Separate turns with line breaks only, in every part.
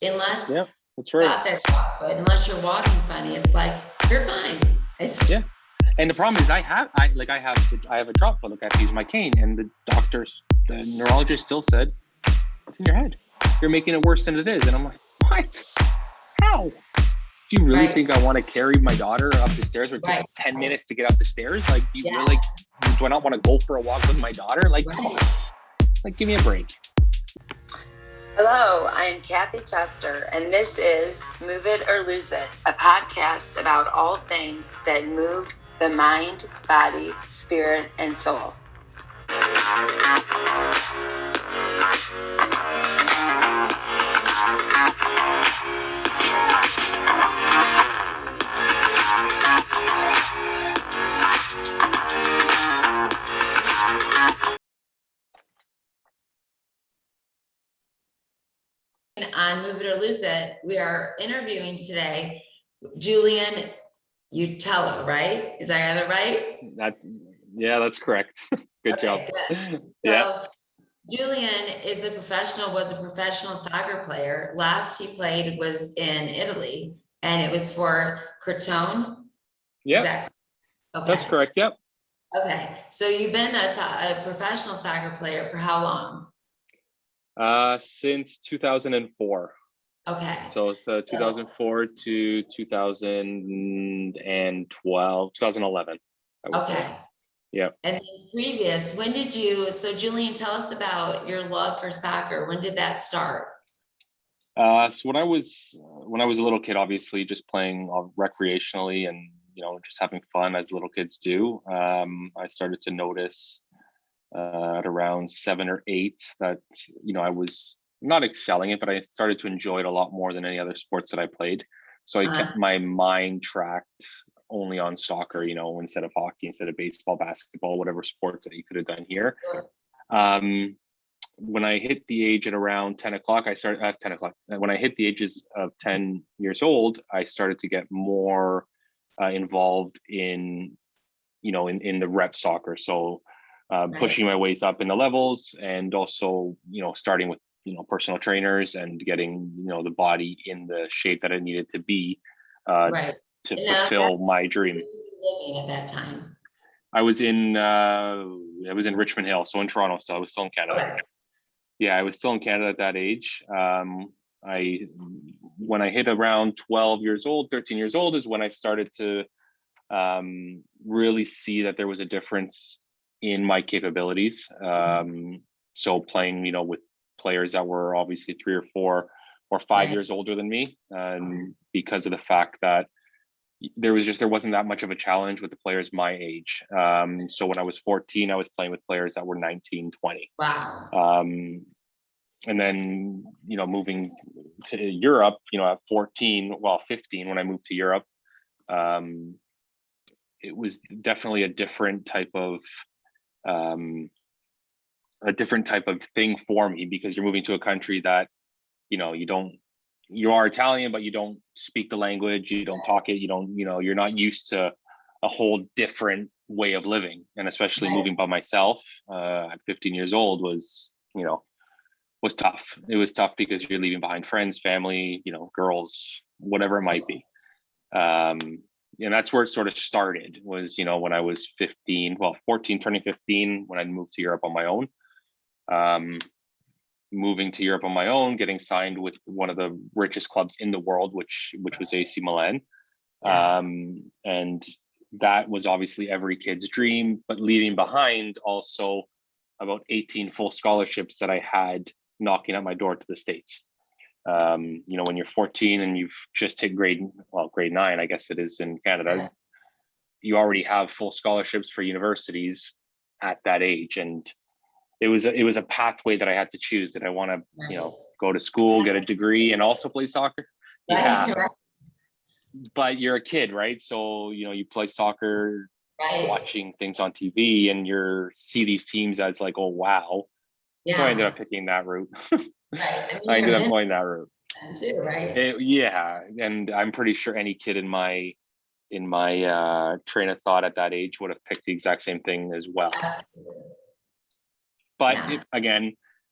unless
Yeah, that's
you
right.
got that soft foot, unless you're walking funny, it's like, you're fine.
Yeah. And the problem is I have a drop foot. Like I have to use my cane, and the neurologist still said, it's in your head. You're making it worse than it is. And I'm like, what? How? Do you really think I want to carry my daughter up the stairs where it takes like 10 minutes to get up the stairs? Like, do you really, do I not want to go for a walk with my daughter? Like, come on. Like, give me a break.
Hello, I'm Kathy Chester, and this is Move It or Lose It, a podcast about all things that move the mind, body, spirit, and soul.
On Move It or Lose It, we are interviewing today Julian Uccello, right? Is I have it right?
Yeah, that's correct. Good job.
Good. So Julian was a professional soccer player. Last he played was in Italy, and it was for Crotone.
Yeah,
okay.
That's correct. Yep.
Okay, so you've been a professional soccer player for how long?
Since 2004.
Okay.
So it's 2004 to 2012, 2011.
Okay.
Yeah.
And then so Julian, tell us about your love for soccer. When did that start?
So when I was a little kid, obviously just playing recreationally and, just having fun as little kids do. I started to notice at around 7 or 8 that, I was not excelling it, but I started to enjoy it a lot more than any other sports that I played. So I kept my mind tracked only on soccer, instead of hockey, instead of baseball, basketball, whatever sports that you could have done here. When I hit the age at around 10 o'clock, when I hit the ages of 10 years old, I started to get more involved in the rep soccer. So pushing my ways up in the levels, and also, starting with, personal trainers and getting, the body in the shape that it needed to be to fulfill my dream.
Living at that time?
I was in Richmond Hill, so in Toronto still. I was still in Canada.
Okay.
Yeah, I was still in Canada at that age. When I hit around 12 years old, 13 years old is when I started to really see that there was a difference in my capabilities. So playing, with players that were obviously 3 or 4 or 5 years older than me, because of the fact that there wasn't that much of a challenge with the players my age. So when I was 14, I was playing with players that were 19, 20.
Wow.
And then, moving to Europe, at 15, when I moved to Europe, it was definitely a different type of thing for me, because you're moving to a country that, you are Italian, but you don't speak the language, you don't talk it, you're not used to a whole different way of living. And especially moving by myself at 15 years old was tough. It was tough because you're leaving behind friends, family, girls, whatever it might be. And that's where it sort of started, was, when I was 14, turning 15, when I moved to Europe on my own. Moving to Europe on my own, getting signed with one of the richest clubs in the world, which was AC Milan. And that was obviously every kid's dream, but leaving behind also about 18 full scholarships that I had knocking at my door to the States. When you're 14 and you've just hit grade 9, I guess it is in Canada, you already have full scholarships for universities at that age. And it was a pathway that I had to choose. Did I want to, go to school, get a degree, and also play soccer? Yeah. But you're a kid, right? So, you play soccer, watching things on TV, and see these teams as like, oh, wow. Yeah. So I ended up picking that route. I ended up going that route.
Too, right?
And I'm pretty sure any kid in my train of thought at that age would have picked the exact same thing as well. But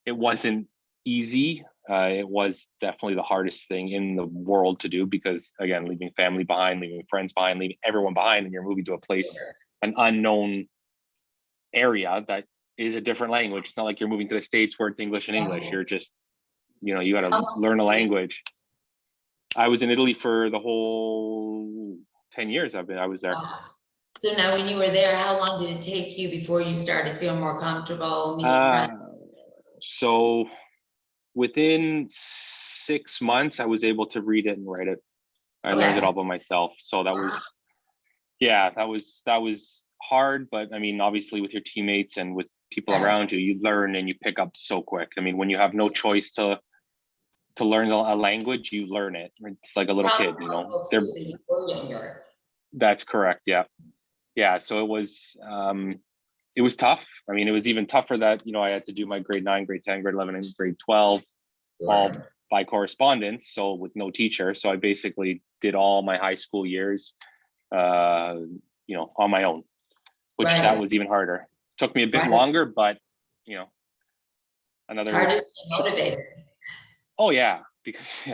it wasn't easy. it was definitely the hardest thing in the world to do, because again, leaving family behind, leaving friends behind, leaving everyone behind, and you're moving to a place, an unknown area that is a different language. It's not like you're moving to the States where it's English and English. You're just, you got to learn a language. I was in Italy for the whole 10 years. I was there.
So now when you were there, how long did it take you before you started feeling more comfortable meeting friends?
So within 6 months, I was able to read it and write it. I learned it all by myself. So that was, that was hard. But I mean, obviously with your teammates and with people around you, you learn and you pick up so quick. I mean, when you have no choice to learn a language, you learn it. It's like a little kid,
Younger.
That's correct. Yeah. Yeah. So it was tough. I mean, it was even tougher that, I had to do my grade 9, grade 10, grade 11, and grade 12, all by correspondence. So with no teacher. So I basically did all my high school years, on my own, which that was even harder. Took me a bit longer, but, another.
Hard to stay motivated.
Oh yeah, because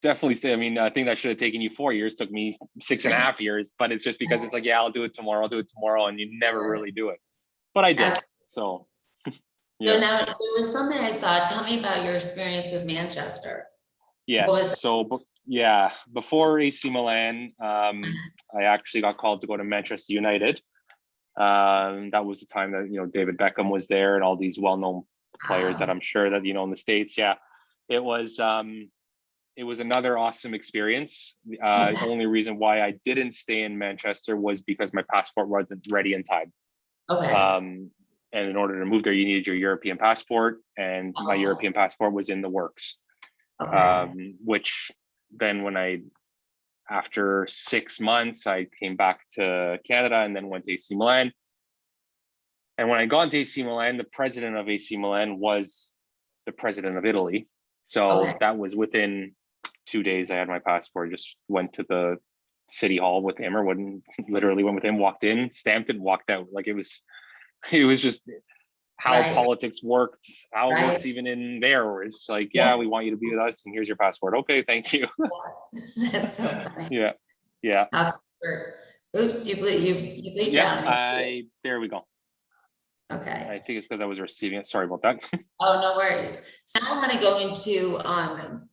definitely. I mean, I think that should have taken you 4 years. Took me 6.5 years, but it's just because it's like, I'll do it tomorrow. And you never really do it. But I did. So.
So now there was something I saw. Tell me about your experience with Manchester.
Yes. So before AC Milan, I actually got called to go to Manchester United. That was the time that David Beckham was there and all these well-known players that I'm sure that in the States. Yeah, it was another awesome experience. The only reason why I didn't stay in Manchester was because my passport wasn't ready in time.
Okay.
And in order to move there, you needed your European passport, and my European passport was in the works. Okay. Which then after 6 months, I came back to Canada and then went to AC Milan. And when I got into AC Milan, the president of AC Milan was the president of Italy. So that was within 2 days I had my passport. Just went to the city hall with him, literally went with him, walked in, stamped it, walked out. Like it was just how politics worked, how it works even in there, where it's like, we want you to be with us and here's your passport. Okay, thank you.
That's so funny.
Yeah.
Oops, you bleeped out.
There we go.
Okay.
I think it's because I was receiving it. Sorry about that.
Oh, no worries. So I want to go into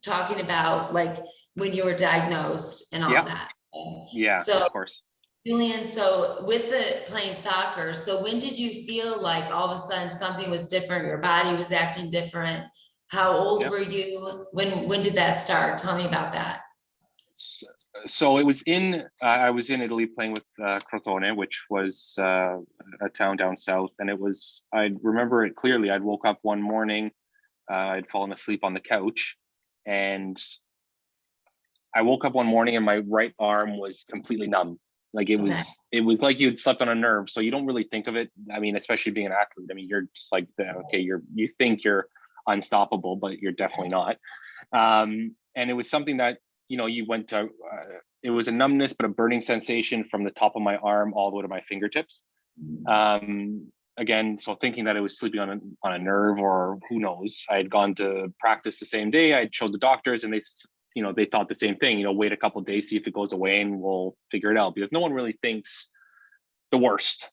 talking about like when you were diagnosed and all that.
Yeah,
so,
of course.
Julian, so with the playing soccer, so when did you feel like all of a sudden something was different, your body was acting different? How old were you? When did that start? Tell me about that.
So it was I was in Italy playing with Crotone, which was a town down south. And I remember it clearly. I'd woke up one morning, I'd fallen asleep on the couch, and I woke up one morning and my right arm was completely numb. Like it was like you'd slept on a nerve. So you don't really think of it. I mean, especially being an athlete. I mean, you're just like, okay, you think you're unstoppable, but you're definitely not. And it was something that, you went to, it was a numbness, but a burning sensation from the top of my arm all the way to my fingertips. Again, so thinking that I was sleeping on a nerve or who knows. I had gone to practice the same day. I showed the doctors and they thought the same thing, wait a couple of days, see if it goes away and we'll figure it out, because no one really thinks the worst.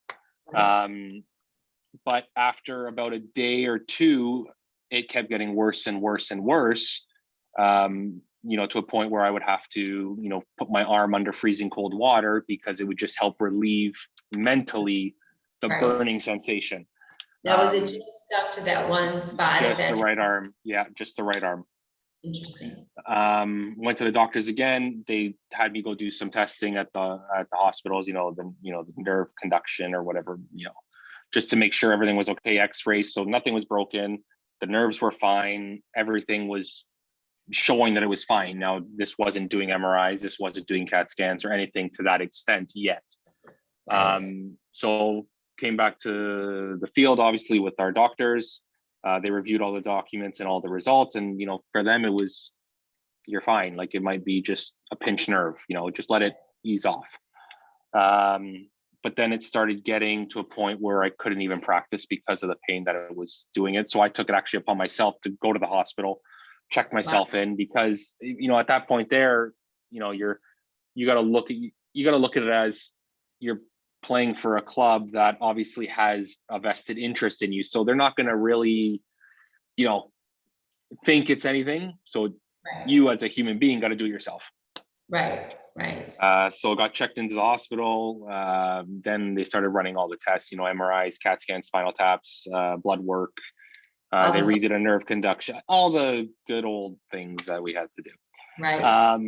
But after about a day or two, it kept getting worse and worse and worse, to a point where I would have to, put my arm under freezing cold water because it would just help relieve mentally the burning sensation.
Now, was it just stuck to that one spot?
Just the right arm. Yeah, just the right arm.
Interesting.
Went to the doctors again. They had me go do some testing at the hospitals, the nerve conduction or whatever, just to make sure everything was okay. X-rays, so nothing was broken. The nerves were fine. Everything was showing that it was fine. Now, this wasn't doing MRIs. This wasn't doing CAT scans or anything to that extent yet. So came back to the field, obviously, with our doctors. They reviewed all the documents and all the results. And, for them, it was, you're fine. Like it might be just a pinched nerve, just let it ease off. But then it started getting to a point where I couldn't even practice because of the pain that it was doing it. So I took it actually upon myself to go to the hospital, check myself in, because, at that point there, you got to look at it as you're playing for a club that obviously has a vested interest in you. So they're not going to really, think it's anything. So you as a human being got to do it yourself.
Right.
So I got checked into the hospital. Then they started running all the tests, MRIs, CAT scans, spinal taps, blood work. They redid a nerve conduction, all the good old things that we had to do.
Right.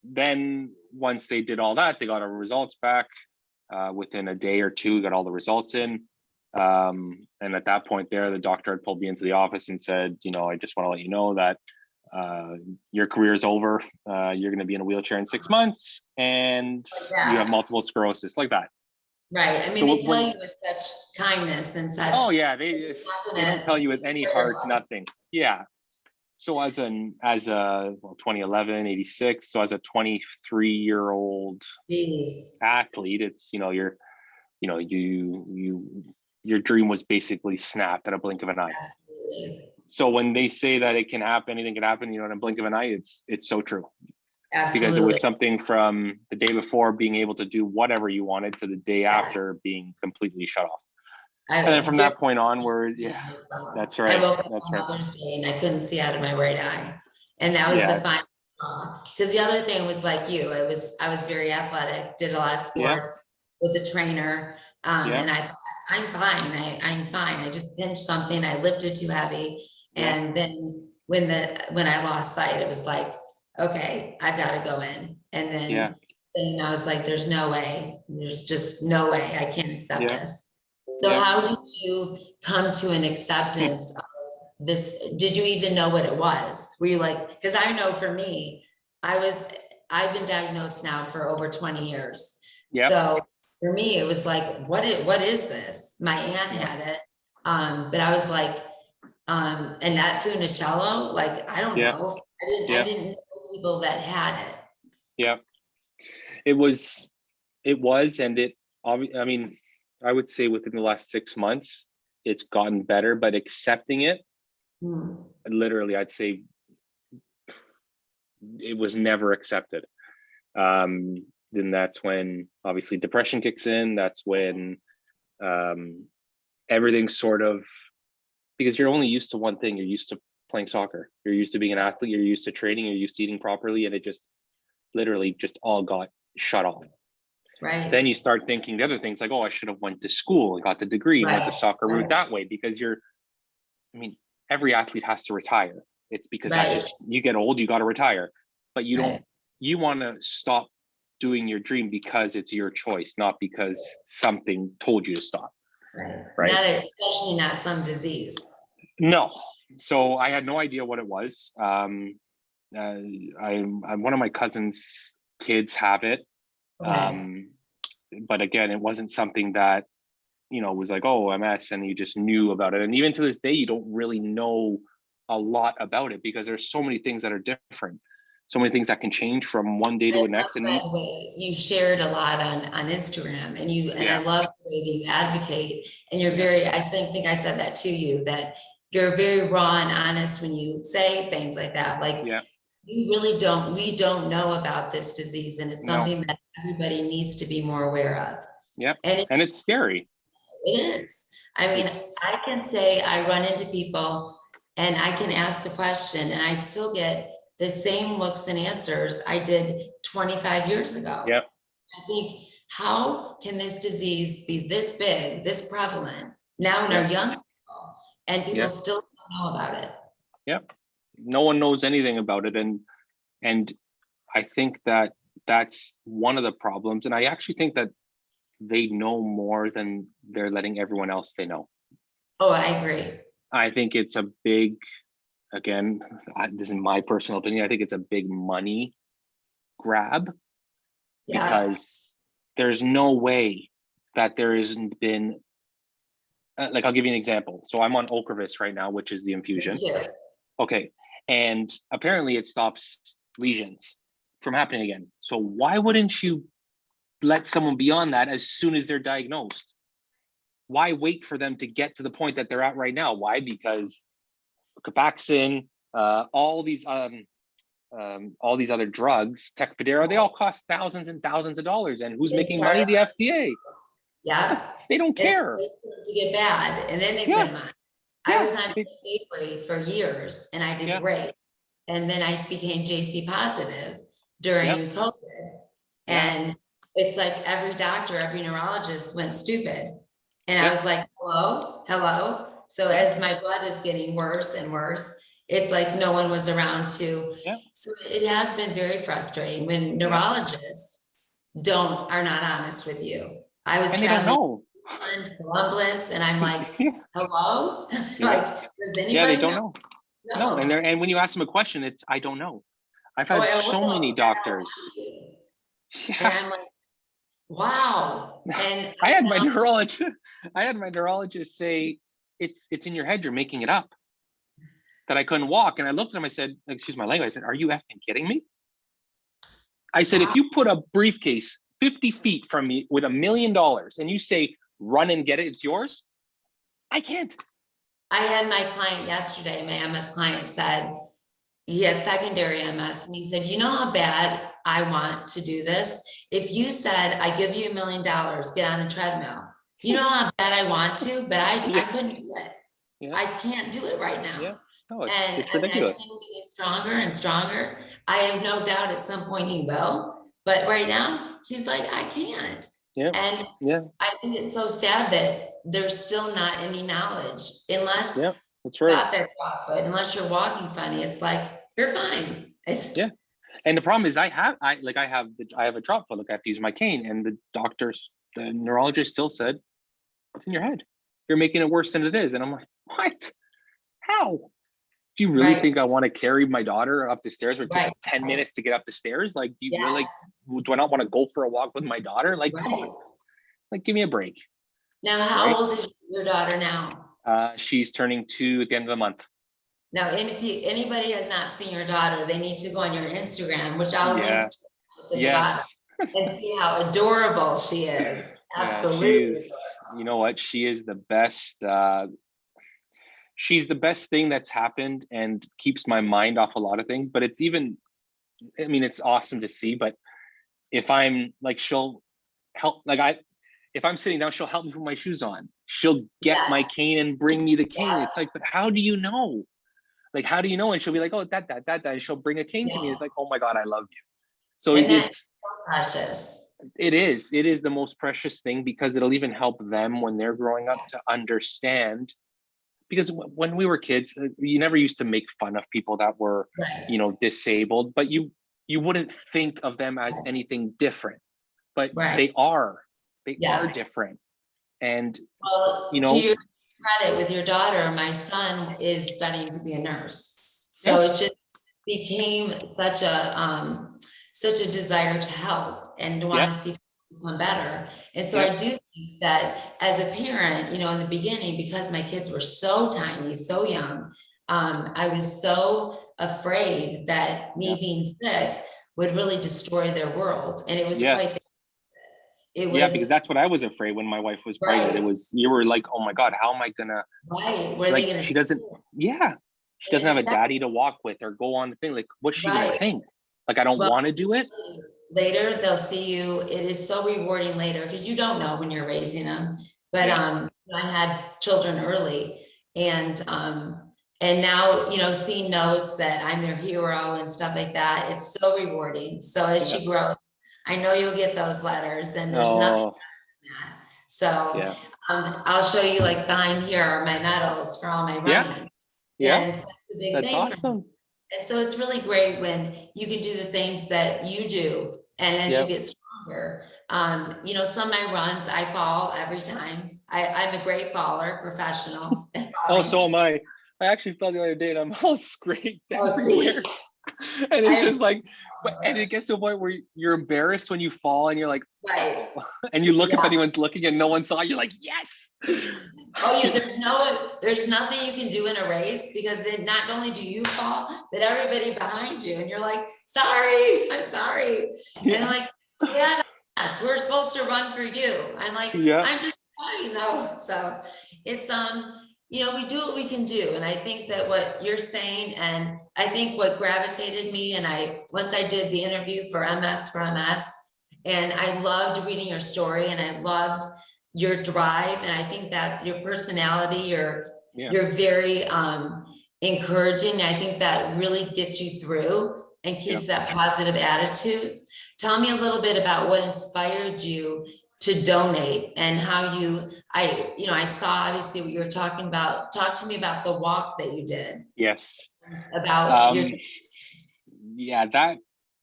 Then once they did all that, they got our results back. Within a day or two, we got all the results in. And at that point there, the doctor had pulled me into the office and said, I just want to let you know that your career is over. You're going to be in a wheelchair in 6 months, and you have multiple sclerosis, like that.
Right. I mean, they tell you with such kindness and such.
Oh yeah, they don't tell you with any heart, nothing. Yeah. So as a 2011, 86. So as a 23-year-old athlete, it's your dream was basically snapped at a blink of an eye.
Absolutely.
So when they say that it can happen, anything can happen, in a blink of an eye, it's so true.
Absolutely.
Because it was something from the day before being able to do whatever you wanted to the day after being completely shut off. And then from that point onward, that's right.
I woke up on Mother's Day and I couldn't see out of my right eye, and that was the final straw. Because the other thing was like you, I was very athletic, did a lot of sports, was a trainer, and I thought, I'm fine. I'm fine. I just pinched something. I lifted too heavy, and then when I lost sight, it was like, okay, I've got to go in, and then I was like, there's no way. There's just no way. I can't accept this. So how did you come to an acceptance of this? Did you even know what it was? Were you like, because I know for me, I've been diagnosed now for over 20 years. So for me, it was like, what is this? My aunt had it. But I was like, and that Uccello, like, I don't know. I didn't know people that had it.
Yeah. It was, and I mean, I would say within the last 6 months, it's gotten better, but accepting it, literally, I'd say it was never accepted. Then that's when obviously depression kicks in. That's when everything sort of, because you're only used to one thing. You're used to playing soccer. You're used to being an athlete. You're used to training. You're used to eating properly. And it just literally just all got shut off.
Right.
Then you start thinking the other things like, I should have went to school and got the degree and went the soccer route that way, because every athlete has to retire. It's because that's just, you get old, you got to retire, but you don't, you want to stop doing your dream because it's your choice, not because something told you to stop. Right.
Especially not some disease.
No. So I had no idea what it was. I'm one of my cousin's kids have it. But again, it wasn't something that, was like, MS, and you just knew about it. And even to this day, you don't really know a lot about it, because there's so many things that are different, so many things that can change from one day to the next. And
you shared a lot on Instagram, and I love the way that you advocate, and you're very, I think I said that to you, that you're very raw and honest when you say things like that. Like, we don't know about this disease, and it's something that everybody needs to be more aware of.
And it's scary.
It is. I mean, I can say I run into people and I can ask the question and I still get the same looks and answers I did 25 years ago. I think, how can this disease be this big, this prevalent now in our young people, and people still don't know about it?
No one knows anything about it. And I think that that's one of the problems. And I actually think that they know more than they're letting everyone else they know.
Oh, I agree.
I think it's a big, again, this is my personal opinion, I think it's a big money grab, because there's no way that there hasn't been, like, I'll give you an example. So I'm on Ocrevus right now, which is the infusion. Okay. And apparently it stops lesions from happening again. So why wouldn't you let someone be on that as soon as they're diagnosed? Why wait for them to get to the point that they're at right now? Why? Because Copaxone, all these other drugs, Tecfidera, they all cost thousands and thousands of dollars. And who's
They
making money?
started,
The FDA.
yeah.
They don't
And
care.
they started to get bad, and then they put
Yeah.
them on. I
Yeah.
was not Safeway for years, and I did
Yeah.
great. And then I became JC positive
Yeah.
during COVID.
Yeah.
And it's like every doctor, every neurologist went stupid. And I
Yeah.
was like, hello, hello. So
Yeah.
as my blood is getting worse and worse, it's like no one was around to.
Yeah.
So it has been very frustrating when neurologists are not honest with you. I was
And they don't
traveling
know.
to Columbus, and I'm like,
Yeah.
hello?
Yeah.
Like, does anybody
Yeah, they don't
know?
know. No, and when you ask them a question, it's I don't know. I've
Oh,
had
I
so
will.
many doctors.
And
Yeah.
I'm like, wow. And
I had my neurologist say, it's in your head, you're making it up. That I couldn't walk. And I looked at him, I said, excuse my language, I said, are you effing kidding me? I said, if you put a briefcase 50 feet from me with $1 million and you say, run and get it, it's yours, I can't.
I had my client yesterday, my MS client said, he has secondary MS. And he said, you know how bad I want to do this? If you said, I give you $1 million, get on a treadmill, you know how bad I want to, but I couldn't do it.
Yeah.
I can't do it right now.
Yeah. No,
And
it's
I mean, I
ridiculous.
see him getting stronger and stronger. I have no doubt at some point he will, but right now he's like, I can't.
Yeah.
And
Yeah.
I think it's so sad that there's still not any knowledge unless
Yeah, that's
you
right.
got that drop foot, unless you're walking funny. It's like, you're fine.
Yeah. And the problem is I have a drop foot. Look, I have to use my cane. And the neurologist still said, it's in your head. You're making it worse than it is. And I'm like, what? How? Do you really think I want to carry my daughter up the stairs where it takes like 10 minutes to get up the stairs? Like, do you really, do I not want to go for a walk with my daughter? Like, come on, like, give me a break.
Now, how old is your daughter now?
She's turning 2 at the end of the month.
Now, and if anybody has not seen your daughter, they need to go on your Instagram, which I'll link to the bottom, and see how adorable she is. Absolutely.
You know what? She is the best. She's the best thing that's happened and keeps my mind off a lot of things. But it's awesome to see. But if I'm like, she'll help, if I'm sitting down, she'll help me put my shoes on. She'll get my cane and bring me the cane. It's like, but how do you know? Like, how do you know? And she'll be like, oh, that. And she'll bring a cane to me. It's like, oh my God, I love you. So it's
so precious.
It is the most precious thing, because it'll even help them when they're growing up to understand. Because when we were kids, you never used to make fun of people that were, disabled, but you wouldn't think of them as anything different, but they are different. And,
to your credit with your daughter, my son is studying to be a nurse. So it just became such a desire to help and to want to see people become better. And so I do think that as a parent, in the beginning, because my kids were so tiny, so young, I was so afraid that me being sick would really destroy their world. And it was quite because
that's what I was afraid when my wife was pregnant. It was, you were like, oh my God, how am I gonna,
what are they gonna
she doesn't have a daddy to walk with or go on the thing. Like, what's she gonna think? Like, I don't want to do it.
Later, they'll see you. It is so rewarding later, because you don't know when you're raising them. But I had children early, and now, seeing notes that I'm their hero and stuff like that, it's so rewarding. So as she grows, I know you'll get those letters, and there's nothing like that. So I'll show you, like, behind here are my medals for all my running. And that's a big thing.
Awesome.
And so it's really great when you can do the things that you do, and as you get stronger. Some of my runs, I fall every time. I'm a great faller, professional.
Oh, so am I. I actually fell the other day and I'm all scraped everywhere. And it's just like, and it gets to a point where you're embarrassed when you fall and you're like, and you look if anyone's looking and no one saw, you're like, yes.
There's nothing you can do in a race, because then not only do you fall, but everybody behind you, and you're like, I'm sorry. And I'm like, we're supposed to run for you. I'm like, I'm just trying though. So it's, we do what we can do. And I think that what you're saying, and I think what gravitated me, and once I did the interview for MS, and I loved reading your story, and I loved your drive. And I think that your personality, you're very encouraging. I think that really gets you through and keeps that positive attitude. Tell me a little bit about what inspired you to donate, and how I saw obviously what you were talking about. Talk to me about the walk that you did.
Yes.
About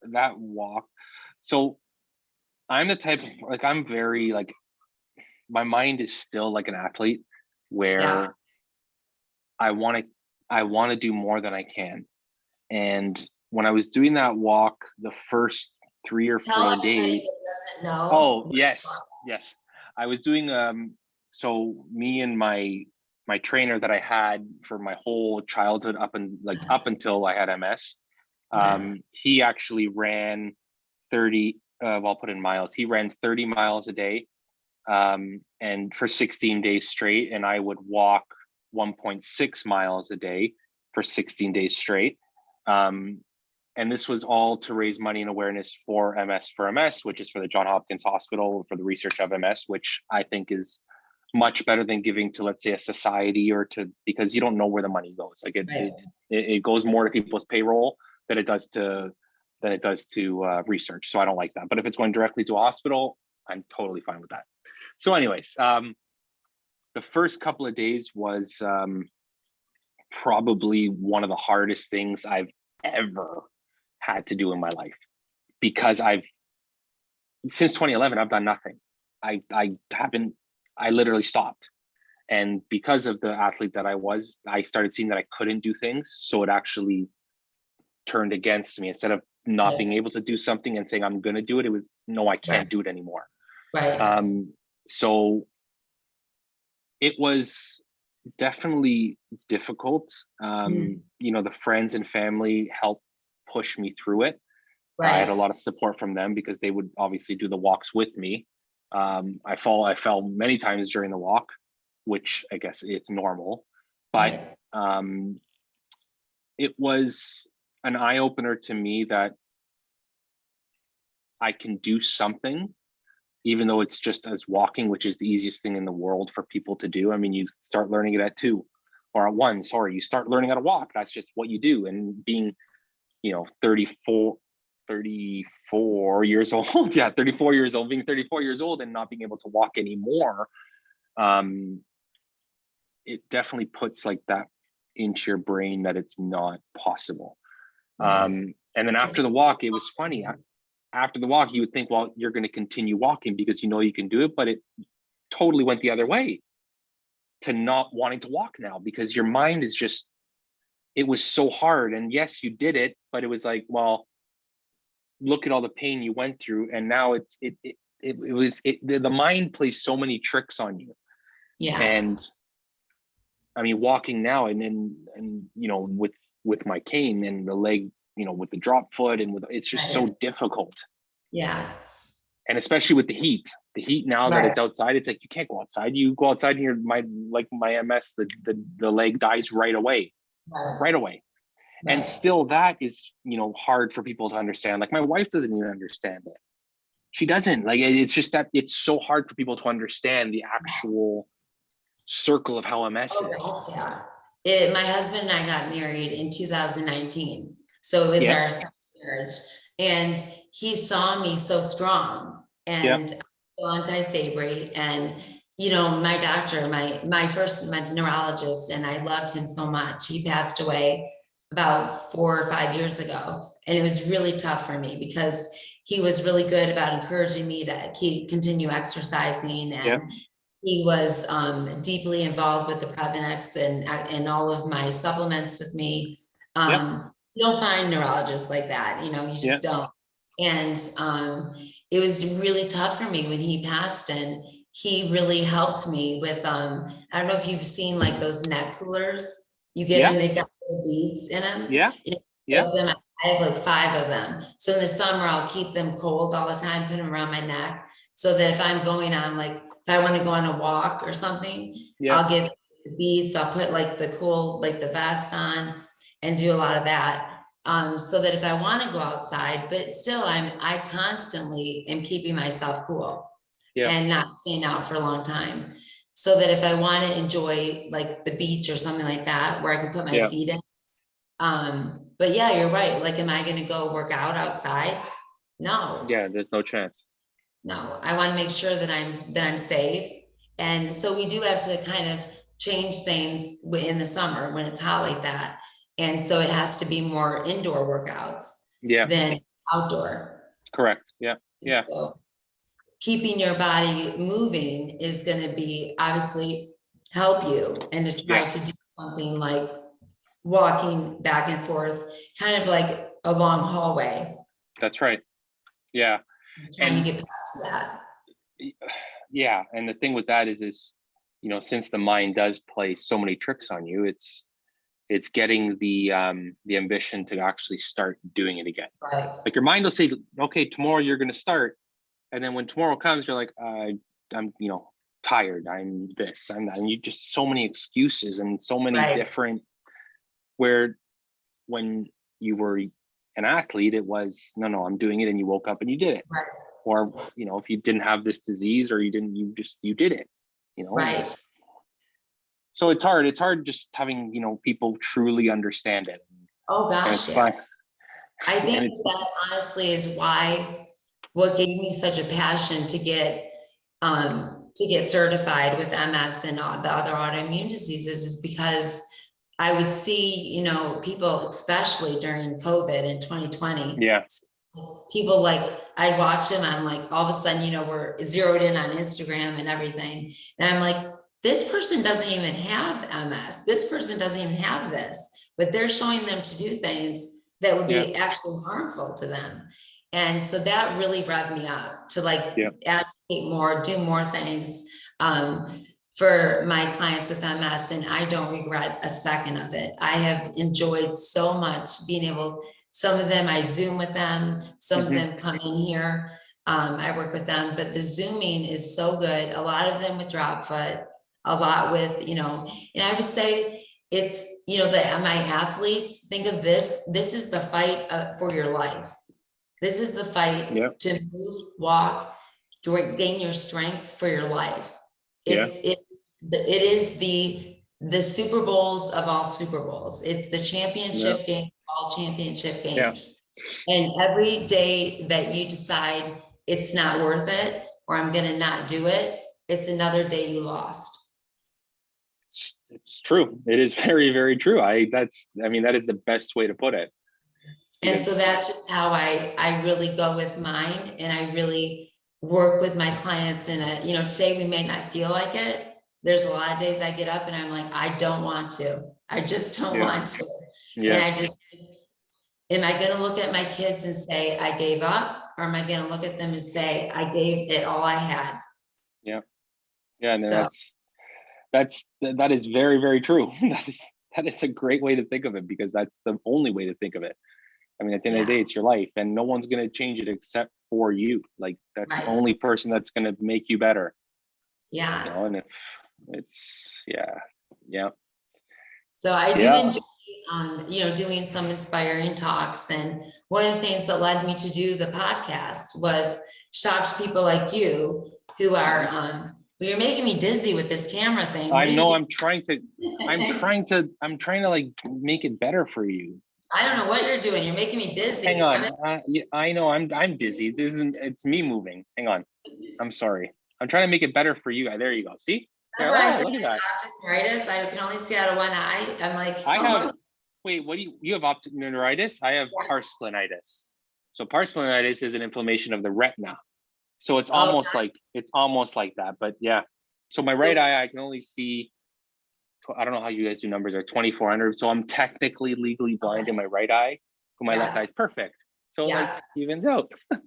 that walk. So I'm the type of, like, I'm very, like, my mind is still like an athlete, where I want to do more than I can. And when I was doing that walk, the first 3 or 4 days.
That doesn't know.
Oh, yes. I was doing so me and my trainer that I had for my whole childhood up until I had MS, he actually ran 30, I'll put in miles. He ran 30 miles a day, and for 16 days straight, and I would walk 1.6 miles a day for 16 days straight. And this was all to raise money and awareness for MS, which is for the Johns Hopkins Hospital for the research of MS, which I think is much better than giving to, let's say, a society, because you don't know where the money goes. Like it goes more to people's payroll than it does to research. So I don't like that. But if it's going directly to a hospital, I'm totally fine with that. So anyways, the first couple of days was probably one of the hardest things I've ever had to do in my life, because since 2011, I've done nothing. I literally stopped. And because of the athlete that I was, I started seeing that I couldn't do things. So it actually turned against me. Instead of not being able to do something and saying I'm going to do it, it was, no, I can't do it anymore.
Right.
So it was definitely difficult. The friends and family helped push me through it. Right. I had a lot of support from them, because they would obviously do the walks with me. I fell many times during the walk, which I guess it's normal, but it was an eye-opener to me that I can do something, even though it's just as walking, which is the easiest thing in the world for people to do. I mean, you start learning it at 2 or at 1, you start learning how to walk. That's just what you do. And being, 34 years old, being 34 years old and not being able to walk anymore, it definitely puts like that into your brain that it's not possible. And then after the walk, it was funny. After the walk, you would think, well, you're going to continue walking because you can do it, but it totally went the other way to not wanting to walk now, because your mind is just, it was so hard. And yes, you did it, but it was like, well, look at all the pain you went through. And now the mind plays so many tricks on you. Yeah. And I mean, walking now and with my cane and the leg, with the drop foot and it's just so difficult. Yeah. And especially with the heat now that it's outside, it's like, you can't go outside. You go outside and my MS, the leg dies right away. Right. And still that is, hard for people to understand. Like, my wife doesn't even understand it. She doesn't. Like, it's just that it's so hard for people to understand the actual circle of how MS is.
Yeah. My husband and I got married in 2019. So it was our second marriage. And he saw me so strong and so anti-Sabri. And, my doctor, my first neurologist, and I loved him so much. He passed away about 4 or 5 years ago. And it was really tough for me, because he was really good about encouraging me to continue exercising. And he was deeply involved with the prominence and all of my supplements with me. You don't find neurologists like that, you just don't. And it was really tough for me when he passed, and he really helped me with, I don't know if you've seen like those neck coolers you get, and they've got the beads in them. I have like 5 of them. So in the summer, I'll keep them cold all the time, put them around my neck, so that if I'm going on, like, if I want to go on a walk or something, I'll get the beads, I'll put like the cool, like the vests on and do a lot of that. So that if I want to go outside, but still I constantly am keeping myself cool and not staying out for a long time. So that if I want to enjoy like the beach or something like that, where I can put my feet in. But yeah, you're right. Like, am I going to go work out outside? No.
Yeah, there's no chance.
No, I want to make sure that I'm safe. And so we do have to kind of change things in the summer when it's hot like that. And so it has to be more indoor workouts than outdoor.
Correct. Yeah. Yeah.
So keeping your body moving is going to be obviously help you, and to try to do something like walking back and forth, kind of like a long hallway.
That's right. Yeah.
Trying to get back to that.
Yeah. And the thing with that is, you know, since the mind does play so many tricks on you, it's getting the ambition to actually start doing it again.
Right.
Like your mind will say, okay, tomorrow you're going to start. And then when tomorrow comes, you're like, I'm, you know, tired. I'm this, I'm that. And you just so many excuses and so many different, where when you were an athlete, it was, no, I'm doing it. And you woke up and you did it.
Right.
Or, you know, if you didn't have this disease or you did it, you know?
Right.
So it's hard just having, you know, people truly understand it.
Oh gosh.
It's fine.
I think that honestly is what gave me such a passion to get certified with MS and all the other autoimmune diseases, is because I would see, you know, people, especially during COVID in 2020.
Yeah.
People like, I'd watch them, I'm like, all of a sudden, you know, we're zeroed in on Instagram and everything. And I'm like, this person doesn't even have MS. This person doesn't even have this, but they're showing them to do things that would be actually harmful to them. And so that really revved me up to like advocate more, do more things for my clients with MS. And I don't regret a second of it. I have enjoyed so much being able, some of them I Zoom with them, some of them come in here. I work with them, but the Zooming is so good. A lot of them with drop foot, a lot with, you know, and I would say it's, you know, my athletes, think of this is the fight for your life. This is the fight to move, walk, gain your strength for your life. It is the Super Bowls of all Super Bowls. It's the championship game of all championship games. And every day that you decide it's not worth it, or I'm going to not do it, it's another day you lost.
It's true. It is very, very true. that is the best way to put it.
And so that's just how I really go with mine. And I really work with my clients in a, you know, today we may not feel like it. There's a lot of days I get up and I'm like, I don't want to. I just don't want to. And I just, am I going to look at my kids and say, I gave up? Or am I going to look at them and say, I gave it all I had? Yeah.
Yeah. And so, that is very, very true. That is a great way to think of it, because that's the only way to think of it. I mean, at the end of the day, it's your life, and no one's going to change it except for you. Like, that's the only person that's going to make you better. Yeah. You know, and if it's, So I do enjoy, you know, doing some inspiring talks. And one of the things that led me to do the podcast was shock people like you who are, well, you're making me dizzy with this camera thing. I know. I'm trying to like make it better for you.
I don't know what you're doing. You're making me dizzy.
Hang on. I know I'm dizzy. It's me moving. Hang on. I'm sorry. I'm trying to make it better for you. There you go. See?
Look at that. Optic neuritis. I can only see out of one eye. I'm like,
I have. Wait, what do you have? Optic neuritis? I have parsplenitis. So parsplenitis is an inflammation of the retina. So it's almost like that. But yeah. So my right eye, I can only see. I don't know how you guys do numbers, are 2400. So I'm technically legally blind in my right eye, but my left eye is perfect. So it like evens out.
Oh,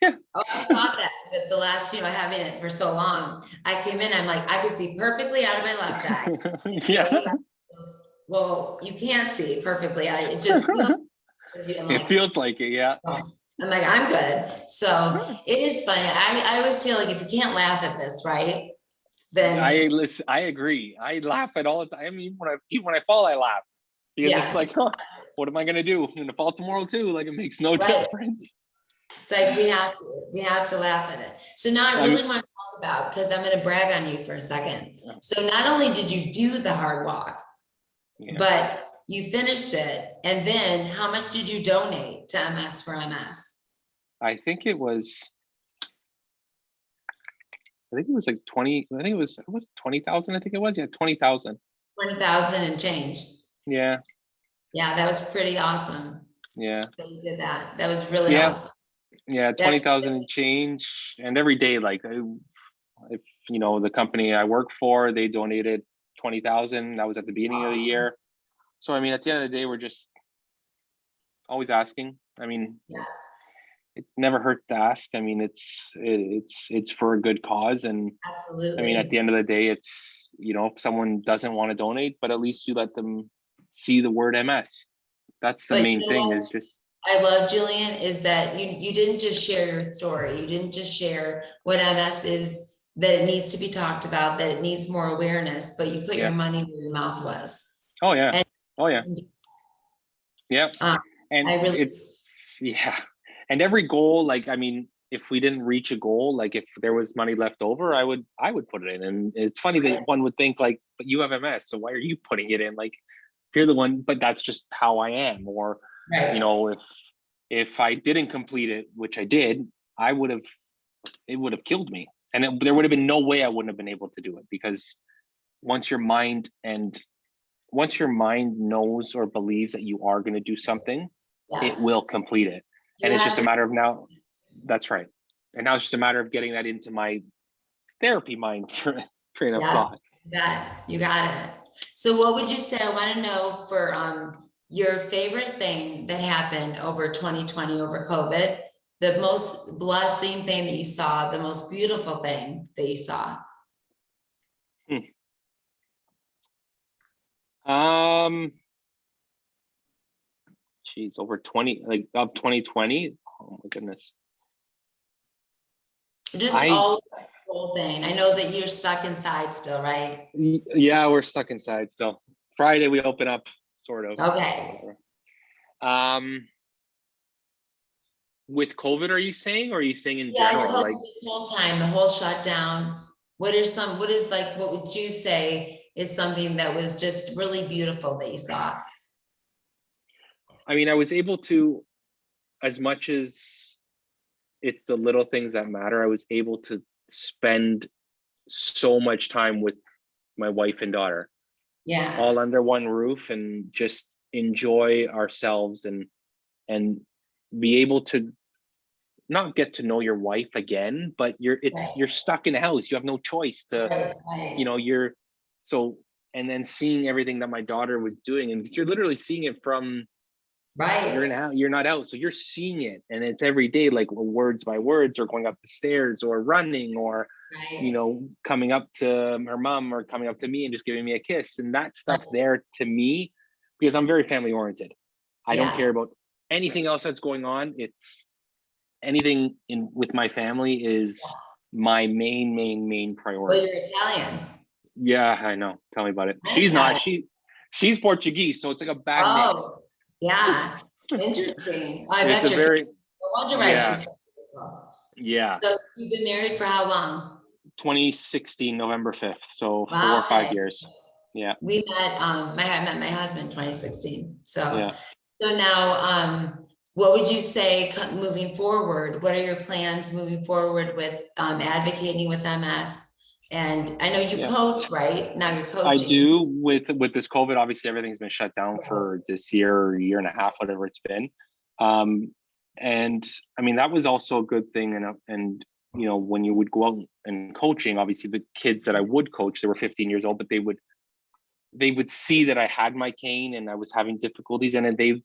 I thought that, but the last, you know, having it for so long, I came in, I'm like, I could see perfectly out of my left eye. Well, you can't see perfectly. It just
feels like it. Yeah.
I'm like, I'm good. So it is funny. I always feel like if you can't laugh at this, right?
I agree. I laugh at all the time. I mean, even when I fall, I laugh because it's like, huh, what am I gonna do? I'm gonna fall tomorrow too. Like, it makes no difference.
It's like we have to laugh at it. So now I really want to talk about, because I'm going to brag on you for a second. So not only did you do the hard walk, but you finished it, and then how much did you donate to MS for MS?
I think it was like 20. I think it was 20,000. I think it was 20,000.
20,000 and change.
Yeah.
Yeah, that was pretty awesome.
Yeah.
That you did that. That was really awesome.
Yeah, 20,000 and change. And every day, like, if the company I work for, they donated 20,000. That was at the beginning of the year. So I mean, at the end of the day, we're just always asking. I mean, it never hurts to ask. I mean, it's for a good cause, and
absolutely.
I mean, at the end of the day, it's if someone doesn't want to donate, but at least you let them see the word MS. That's the main thing. Is just
I love, Julian, is that you didn't just share your story. You didn't just share what MS is, that it needs to be talked about, that it needs more awareness, but you put your money where your mouth was.
Oh yeah.
And,
yeah. And and every goal, like, I mean, if we didn't reach a goal, like if there was money left over, I would put it in. And it's funny that one would think like, but you have MS, so why are you putting it in? Like, you're the one, but that's just how I am. Or if I didn't complete it, which I did, it would have killed me. And there would have been no way I wouldn't have been able to do it, because once your mind knows or believes that you are going to do something, it will complete it. And it's just a matter of now. That's right. And now it's just a matter of getting that into my therapy mind train of thought.
You got it. So what would you say, I want to know, for your favorite thing that happened over 2020, over COVID, the most blessing thing that you saw, the most beautiful thing that you saw?
Geez, over 20, like of 2020. Oh my goodness.
Just all the whole thing. I know that you're stuck inside still, right?
Yeah, we're stuck inside still. Friday we open up, sort of.
Okay.
With COVID, are you saying, or are you saying in general?
Like this whole time, the whole shutdown. What would you say is something that was just really beautiful that you saw?
I mean, I was able to, as much as it's the little things that matter, I was able to spend so much time with my wife and daughter, all under one roof, and just enjoy ourselves and be able to not get to know your wife again, but you're stuck in a house. You have no choice to, and then seeing everything that my daughter was doing, and you're literally seeing it from, you're not out, so you're seeing it, and it's every day, like words by words, or going up the stairs, or running, or coming up to her mom, or coming up to me and just giving me a kiss, and that stuff there, to me, because I'm very family oriented, I don't care about anything else that's going on. It's anything with my family is my main priority.
Well, you're Italian.
Yeah, I know. Tell me about it. She's not. She's Portuguese, so it's like a bad mix.
Yeah, interesting. I bet
it's a very.
Yeah. So you've been married for how long?
2016, November 5th. So 4 or 5 years. Yeah.
We met. I met my husband 2016. So so now, what would you say moving forward? What are your plans moving forward with advocating with MS? And I know you coach, right? Now you're coaching.
I do. With this COVID, obviously everything's been shut down for this year and a half, whatever it's been. And I mean, that was also a good thing. And when you would go out and coaching, obviously the kids that I would coach, they were 15 years old, but they would see that I had my cane and I was having difficulties, and they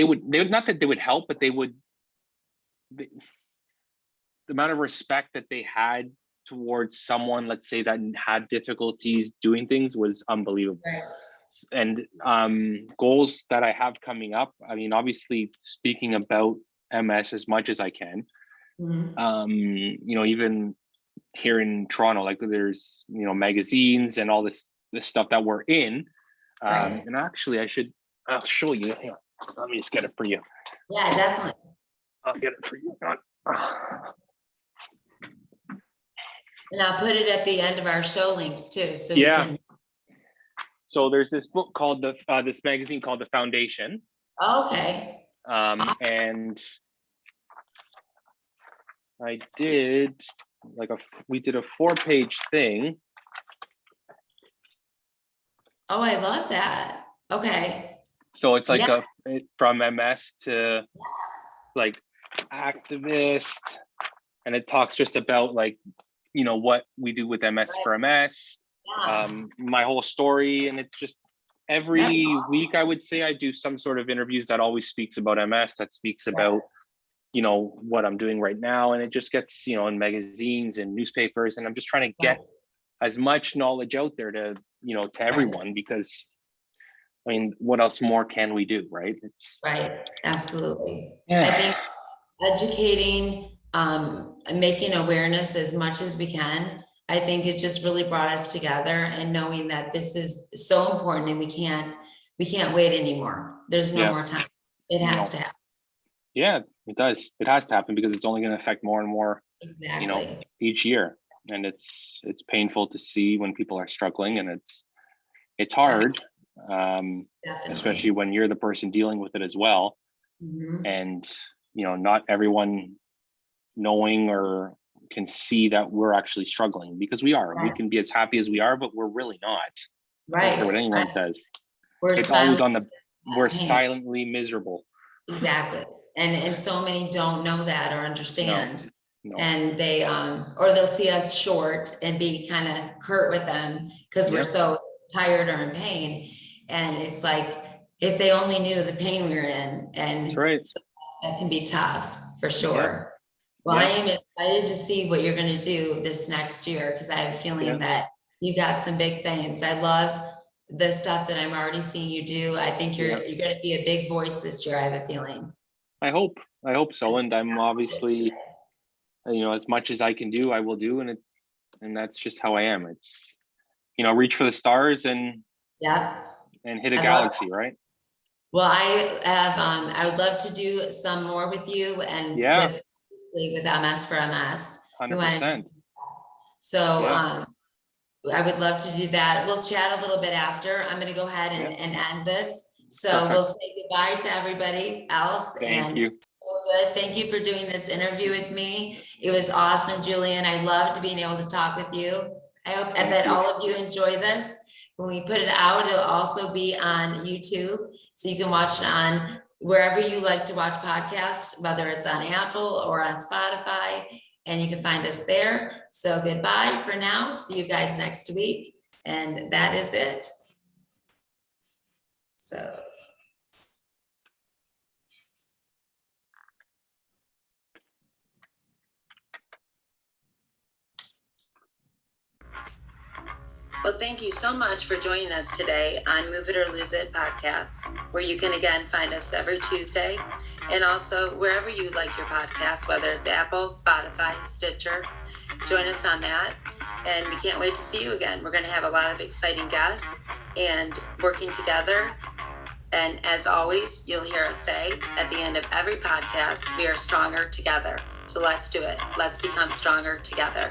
would not that they would help, but the amount of respect that they had towards someone, let's say, that had difficulties doing things was unbelievable.
Right.
And goals that I have coming up, I mean, obviously speaking about MS as much as I can, even here in Toronto. Like there's, you know, magazines and all this stuff that we're in.
Right.
And actually I'll show you. Hang on, let me just get it for you.
Yeah, definitely.
I'll get it for you.
And I'll put it at the end of our show links too, so we
Yeah.
can.
So there's this book called this magazine called The Foundation.
Okay.
And I did we did a 4-page thing.
Oh, I love that. Okay.
So it's like
Yeah.
from MS to like activist, and it talks just about like, you know, what we do with MS for MS,
Yeah.
my whole story. And it's just every
That's awesome.
week I would say I do some sort of interviews that always speaks about MS, that speaks about, you know, what I'm doing right now. And it just gets, you know, in magazines and newspapers. And I'm just trying to get as much knowledge out there to, you know, to everyone, because I mean, what else more can we do, right? It's
Right. Absolutely.
yeah.
I think educating, and making awareness as much as we can. I think it just really brought us together, and knowing that this is so important and we can't wait anymore. There's no more time. It has to happen.
Yeah, it does. It has to happen, because it's only going to affect more and more,
Exactly.
you know, each year. And it's painful to see when people are struggling, and it's hard, especially when you're the person dealing with it as well.
Mm-hmm.
And, you know, not everyone knowing or can see that we're actually struggling, because we are. We can be as happy as we are, but we're really not. I don't care what anyone says. It's always we're silently miserable.
Exactly. And so many don't know that or understand.
No.
And they or they'll see us short and be kind of curt with them because we're so tired or in pain. And it's like, if they only knew the pain we were in, and
that's right.
So that can be tough for sure. Well, I am excited to see what you're going to do this next year, because I have a feeling that you got some big things. I love the stuff that I'm already seeing you do. I think you're going to be a big voice this year. I have a feeling. I hope
so. And I'm obviously, you know, as much as I can do, I will do. And that's just how I am. It's, you know, reach for the stars and hit a galaxy, right?
Well, I would love to do some more with you, and with MS for MS.
100%.
So I would love to do that. We'll chat a little bit after. I'm going to go ahead and end this. So we'll say goodbye to everybody else.
Thank you.
Good. Thank you for doing this interview with me. It was awesome, Julian. I loved being able to talk with you. I hope that all of you enjoy this. When we put it out, it'll also be on YouTube, so you can watch it on wherever you like to watch podcasts, whether it's on Apple or on Spotify, and you can find us there. So goodbye for now. See you guys next week. And that is it. So. Well, thank you so much for joining us today on Move It or Lose It podcast, where you can again find us every Tuesday, and also wherever you like your podcast, whether it's Apple, Spotify, Stitcher. Join us on that, and we can't wait to see you again. We're going to have a lot of exciting guests and working together. And as always, you'll hear us say at the end of every podcast, we are stronger together. So let's do it. Let's become stronger together.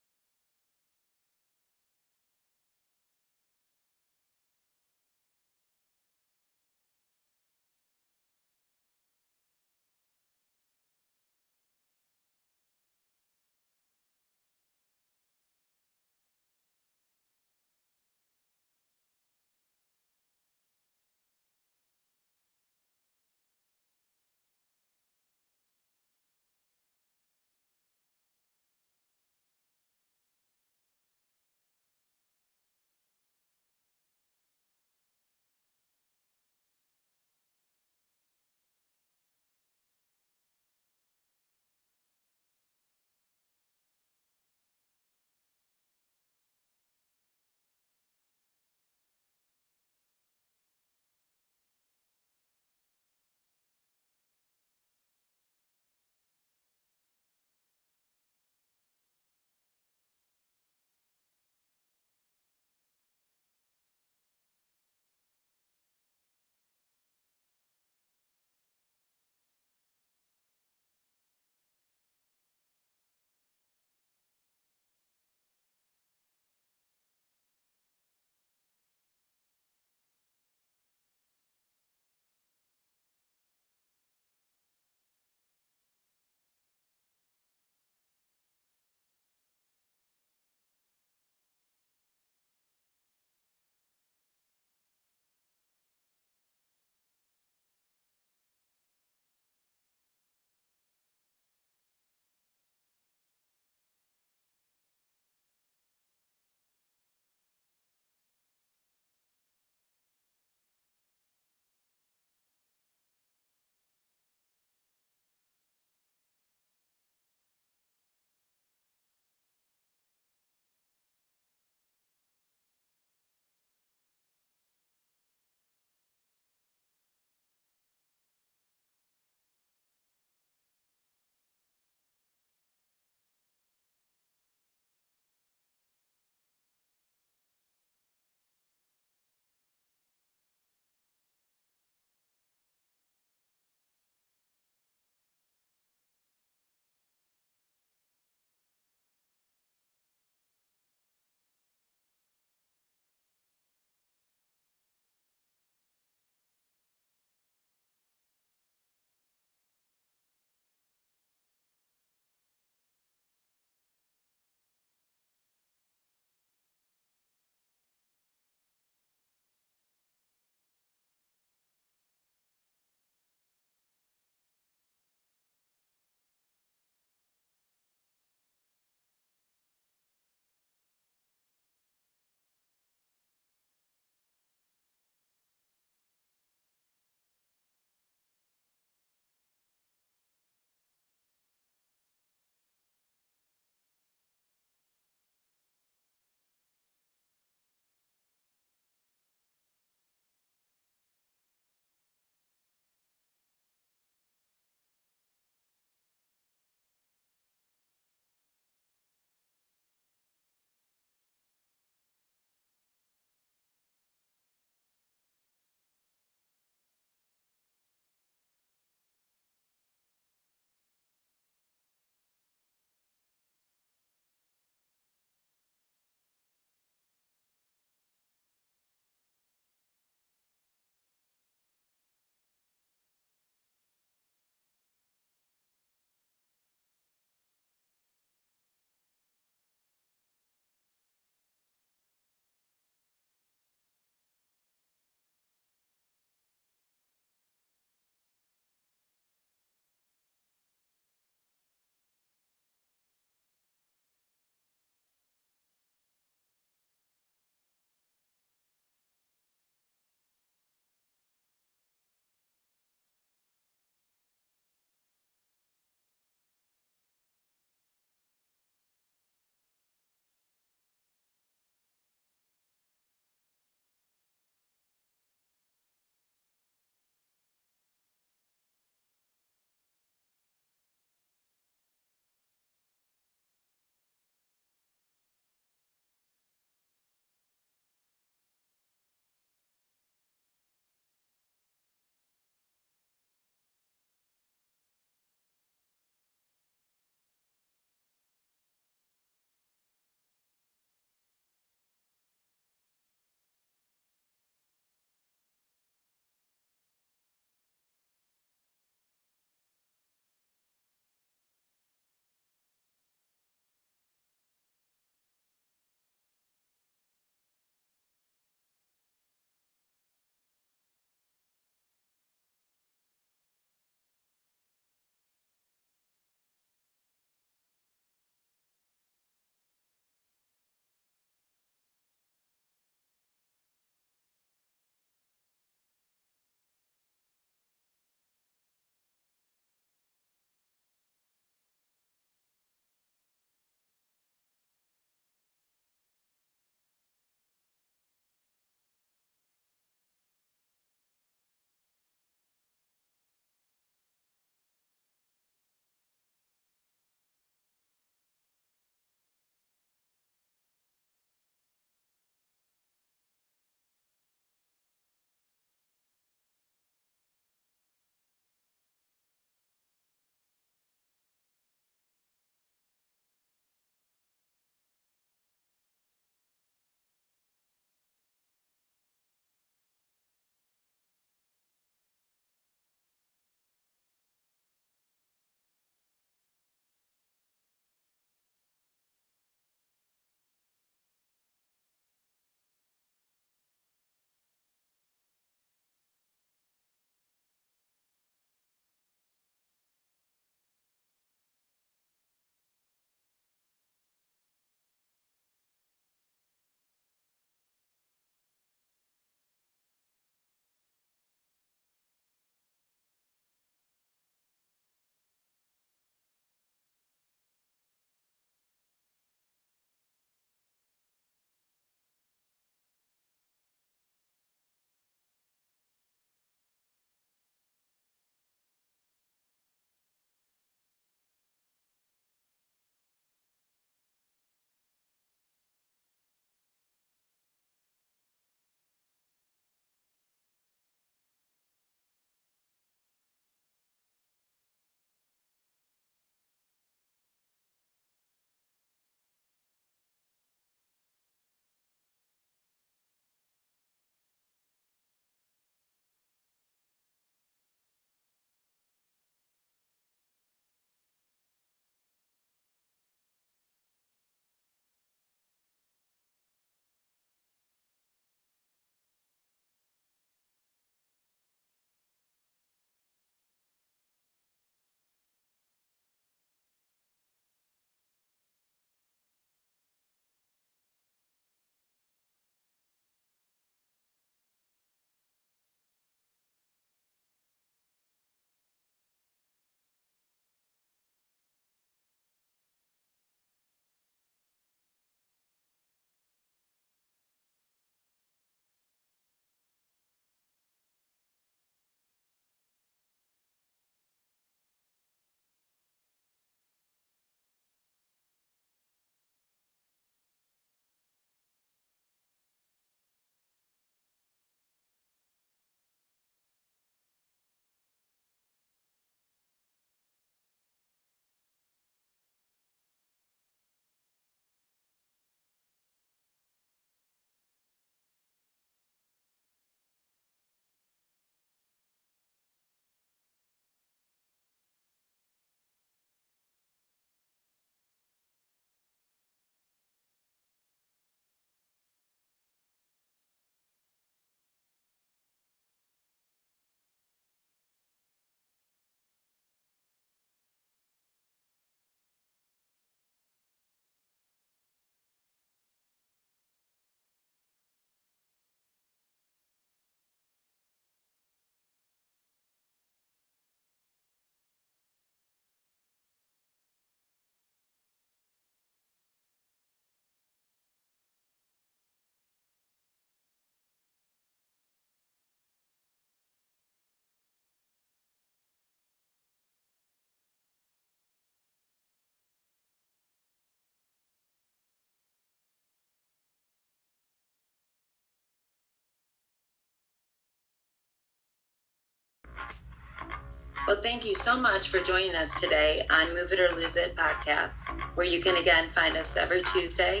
Well, thank you so much for joining us today on Move It or Lose It podcast, where you can again find us every Tuesday,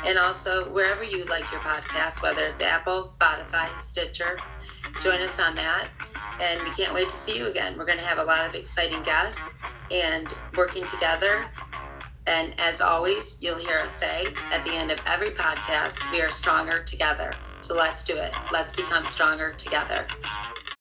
and also wherever you like your podcasts, whether it's Apple, Spotify, Stitcher. Join us on that, and we can't wait to see you again. We're going to have a lot of exciting guests and working together. And as always, you'll hear us say at the end of every podcast, we are stronger together. So let's do it. Let's become stronger together.